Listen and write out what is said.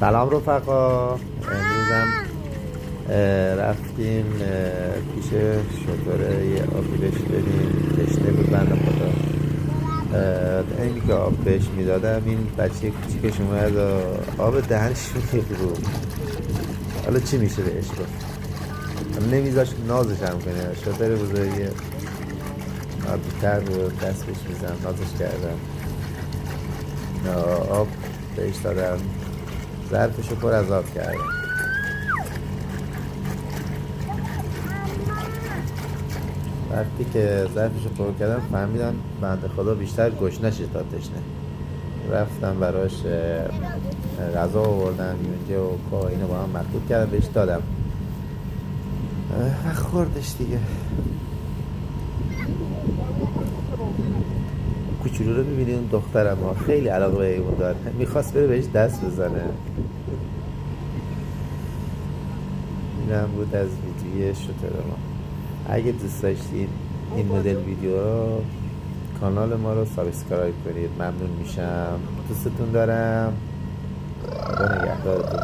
سلام رفقا. امروزم رفتیم پیش شطوره یه آبی بهش بدیم. تشنه بود بنده خدا. اینی که آب بهش میدادم این بچه کوچیکش اومد آب دهنش میریخت رو. حالا چی میشه بهش گفت؟ نمیذاش نازش هم کنه. شطوره بزرگی آبی تر بود، دست بهش میزن، نازش کردم، آب بهش دادم، ظرفشو پر از آب کردم. وقتی که ظرفشو پر کردم فهمیدم بنده خدا بیشتر گشنشه تا تشنه. رفتم براش غذا آوردم، یونجه و پا اینو با هم مخلوط کردم بهش دادم و خوردش دیگه. کوچولو رو ببینید، اون دخترم ها خیلی علاقه به ایمون داره، میخواست بره بهش دست بزنه. اینم بود از ویدیوی شطور ما. اگه دوست داشتید این مدل ویدیو رو، کانال ما رو سابسکرایب کنید، ممنون میشم. دوستتون دارم. خدا نگهدارتون.